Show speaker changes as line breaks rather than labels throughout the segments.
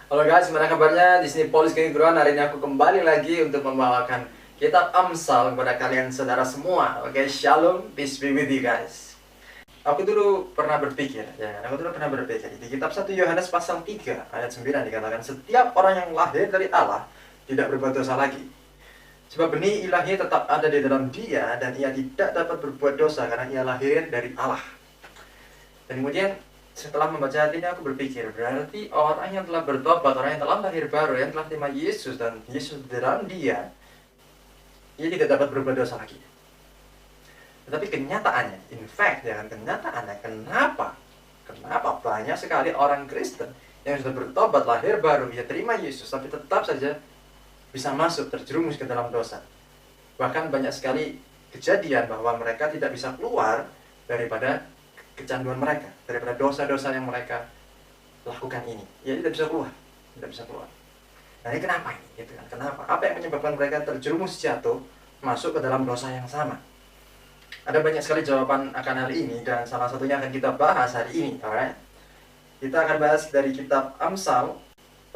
Halo guys, gimana kabarnya? Di sini Paulus Kengguruan. Hari ini aku kembali lagi untuk membawakan kitab Amsal kepada kalian saudara semua. Oke, Shalom, peace be with you guys. Aku dulu pernah berpikir di kitab 1 Yohanes pasal 3 ayat 9 dikatakan setiap orang yang lahir dari Allah tidak berbuat dosa lagi. Sebab benih ilahi tetap ada di dalam dia dan ia tidak dapat berbuat dosa karena ia lahir dari Allah. Dan kemudian setelah membaca hati ini aku berpikir, berarti orang yang telah bertobat, orang yang telah lahir baru, yang telah terima Yesus dan Yesus di dalam dia, ia tidak dapat berbuat dosa lagi. Tetapi kenyataannya, in fact, kenyataannya, kenapa banyak sekali orang Kristen yang sudah bertobat, lahir baru, ia terima Yesus, tapi tetap saja bisa masuk, terjerumus ke dalam dosa. Bahkan banyak sekali kejadian bahwa mereka tidak bisa keluar daripada kecanduan mereka, daripada dosa-dosa yang mereka lakukan ini. Ya, tidak bisa keluar. Nah, ini kenapa ini? Gitu kan? Kenapa? Apa yang menyebabkan mereka terjerumus jatuh, masuk ke dalam dosa yang sama? Ada banyak sekali jawaban akan hal ini, dan salah satunya akan kita bahas hari ini. Alright? Kita akan bahas dari kitab Amsal,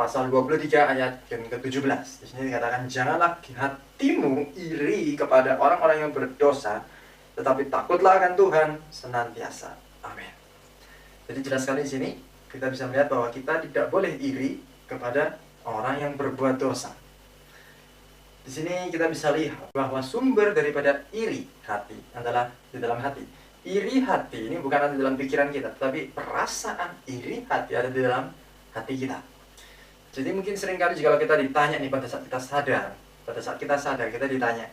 pasal 23 ayat yang ke-17. Di sini dikatakan, janganlah hatimu iri kepada orang-orang yang berdosa, tetapi takutlah akan Tuhan senantiasa. Amin. Jadi jelas sekali di sini kita bisa melihat bahwa kita tidak boleh iri kepada orang yang berbuat dosa. Di sini kita bisa lihat bahwa sumber daripada iri hati adalah di dalam hati. Iri hati ini bukan ada di dalam pikiran kita, tetapi perasaan iri hati ada di dalam hati kita. Jadi mungkin seringkali jika kita ditanya nih pada saat kita sadar, kita ditanya,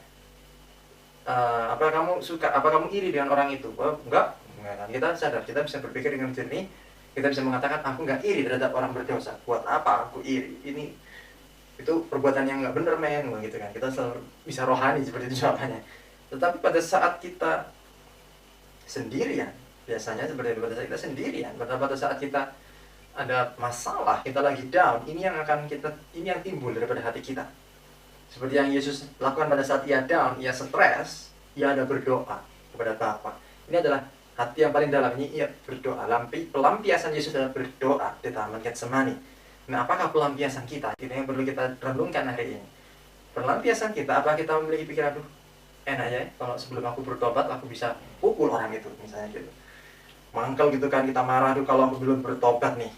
apa kamu iri dengan orang itu? Oh, enggak. Kita sadar, kita bisa berpikir dengan jernih, kita bisa mengatakan aku nggak iri terhadap orang berdosa. Buat apa aku iri? Itu perbuatan yang nggak benar, men, gitu kan. Kita selalu bisa rohani seperti itu jawabannya. Tetapi pada saat kita sendirian, biasanya seperti itu, pada saat kita sendirian, pada saat kita ada masalah, kita lagi down, ini yang timbul daripada hati kita. Seperti yang Yesus lakukan pada saat ia down, ia stres, ia ada berdoa kepada Bapa. Ini adalah hati yang paling dalam, ini ia berdoa. Pelampiasan Yesus adalah berdoa di Taman Getsemani. Nah, apakah pelampiasan kita? Itu yang perlu kita renungkan hari ini. Pelampiasan kita, apa kita memiliki pikiran, aduh, enak ya, kalau sebelum aku bertobat, aku bisa pukul orang itu, misalnya gitu. Mangkel gitu kan, kita marah, aduh, kalau aku belum bertobat nih,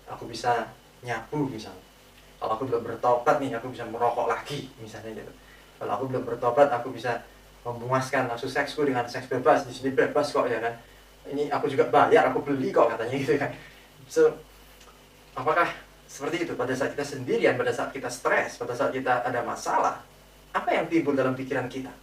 aku bisa nyabu misalnya. Kalau aku belum bertobat nih, aku bisa merokok lagi, misalnya gitu. Kalau aku belum bertobat, aku bisa memuaskan nafsu seksku dengan seks bebas. Di sini bebas kok, ya kan. Ini aku juga bayar, aku beli kok, katanya gitu kan. So, apakah seperti itu pada saat kita sendirian, pada saat kita stres, pada saat kita ada masalah? Apa yang timbul dalam pikiran kita?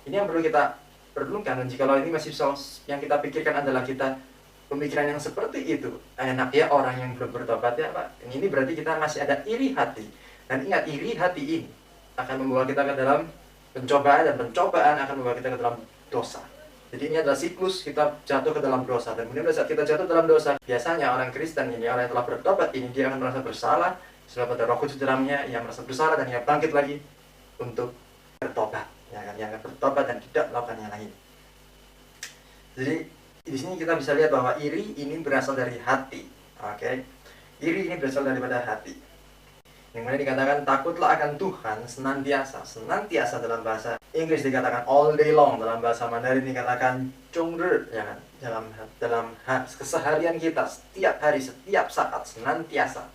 Ini yang perlu kita renungkan. Dan jikalau ini masih yang kita pikirkan adalah kita pemikiran yang seperti itu, enak ya orang yang belum bertobat ya Pak. Ini berarti kita masih ada iri hati. Dan ingat, iri hati ini akan membawa kita ke dalam pencobaan, dan pencobaan akan membawa kita ke dalam dosa. Jadi ini adalah siklus kita jatuh ke dalam dosa. Dan kemudian pada saat kita jatuh dalam dosa, biasanya orang Kristen ini, orang yang telah bertobat ini, dia akan merasa bersalah. Sebab ada Roh Kudus dalamnya, ia merasa bersalah dan ia bangkit lagi untuk bertobat. Ya kan, yang bertobat dan tidak melakukan yang lain. Jadi di sini kita bisa lihat bahwa iri ini berasal dari hati. Oke. Iri ini berasal daripada hati. Yang mana dikatakan takutlah akan Tuhan senantiasa. Senantiasa dalam bahasa Inggris dikatakan all day long, dalam bahasa Mandarin dikatakan zhongzhi, ya kan? Dalam keseharian kita, setiap hari, setiap saat, senantiasa.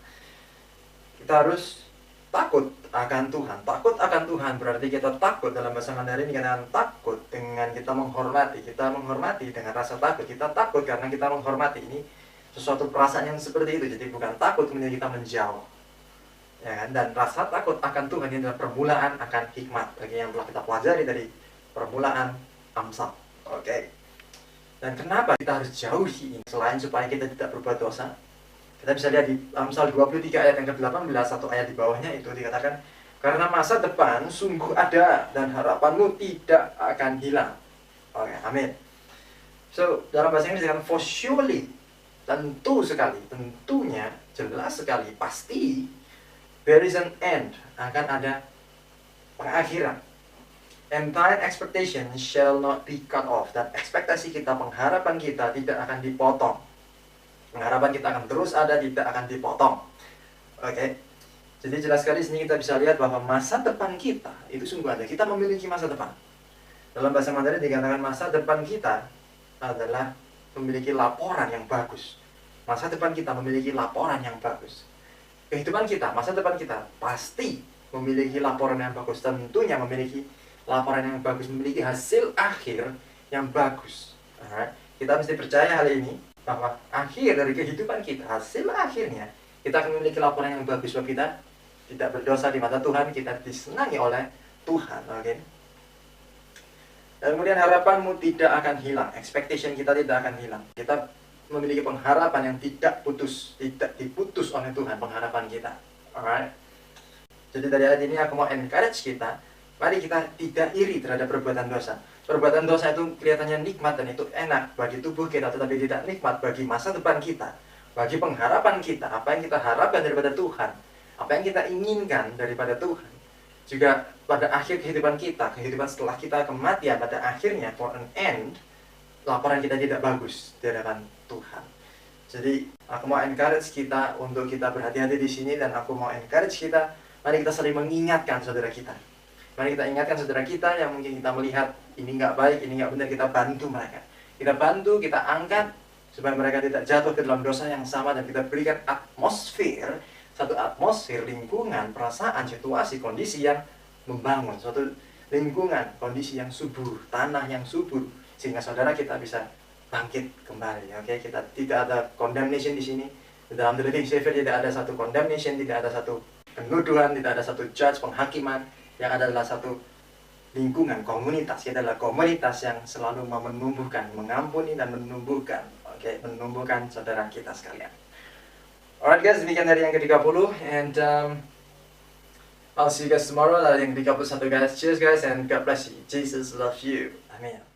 Kita harus takut akan Tuhan. Takut akan Tuhan berarti kita takut, dalam bahasa Mandarin dikatakan takut dengan kita menghormati. Kita menghormati dengan rasa takut. Kita takut karena kita menghormati. Ini sesuatu perasaan yang seperti itu. Jadi bukan takut kemudian kita menjauh, ya kan? Dan rasa takut akan Tuhan ini adalah permulaan akan hikmat, bagi yang telah kita pelajari dari permulaan Amsal. Oke. Dan kenapa kita harus jauhi ini? Selain supaya kita tidak berbuat dosa, kita bisa lihat di Amsal 23 ayat yang ke-18, satu ayat di bawahnya itu dikatakan, karena masa depan sungguh ada dan harapanmu tidak akan hilang. Oke, amin. So, dalam bahasa Inggris dikatakan for surely, tentunya, jelas sekali, pasti, there is an end, akan ada pengakhiran. Entire expectation shall not be cut off. Dan ekspektasi kita, pengharapan kita tidak akan dipotong. Pengharapan kita akan terus ada, tidak akan dipotong. Oke. Jadi jelas sekali di sini kita bisa lihat bahwa masa depan kita itu sungguh ada. Kita memiliki masa depan. Dalam bahasa Mandarin dikatakan masa depan kita adalah memiliki laporan yang bagus. Masa depan kita memiliki laporan yang bagus. Kehidupan kita, masa depan kita pasti memiliki laporan yang bagus. Tentunya memiliki laporan yang bagus, memiliki hasil akhir yang bagus. Alright. Kita mesti percaya hal ini, bahwa akhir dari kehidupan kita, hasil akhirnya kita akan memiliki laporan yang bagus. Sebab kita tidak berdosa di mata Tuhan, kita disenangi oleh Tuhan. Oke. Dan kemudian harapanmu tidak akan hilang, expectation kita tidak akan hilang. Kita memiliki pengharapan yang tidak diputus oleh Tuhan, pengharapan kita. Alright. Jadi dari ayat ini aku mau encourage kita, mari kita tidak iri terhadap perbuatan dosa. Perbuatan dosa itu kelihatannya nikmat dan itu enak bagi tubuh kita, tetapi tidak nikmat bagi masa depan kita, bagi pengharapan kita, apa yang kita harapkan daripada Tuhan, apa yang kita inginkan daripada Tuhan. Juga pada akhir kehidupan kita, kehidupan setelah kita kematian, pada akhirnya for an end, laporan kita tidak bagus di hadapan Tuhan. Jadi aku mau encourage kita untuk kita berhati-hati di sini, dan aku mau encourage kita, mari kita saling mengingatkan saudara kita. Mari kita ingatkan saudara kita yang mungkin kita melihat ini nggak baik, ini nggak benar, kita bantu mereka. Kita bantu, kita angkat supaya mereka tidak jatuh ke dalam dosa yang sama, dan kita berikan atmosfer, satu atmosfer, lingkungan, perasaan, situasi, kondisi yang membangun, suatu lingkungan, kondisi yang subur, tanah yang subur, sehingga saudara kita bisa bangkit kembali. Oke, kita tidak ada condemnation di sini. Di dalam The Living Savior tidak ada satu condemnation, tidak ada satu penuduhan, tidak ada satu judge, penghakiman. Yang adalah satu lingkungan, komunitas. Kita adalah komunitas yang selalu mau menumbuhkan, mengampuni dan menumbuhkan. Oke, menumbuhkan saudara kita sekalian. Alright guys, demikian dari yang ke-30. And I'll see you guys tomorrow dari yang ke-31 guys. Cheers guys, and God bless you. Jesus loves you. Amin.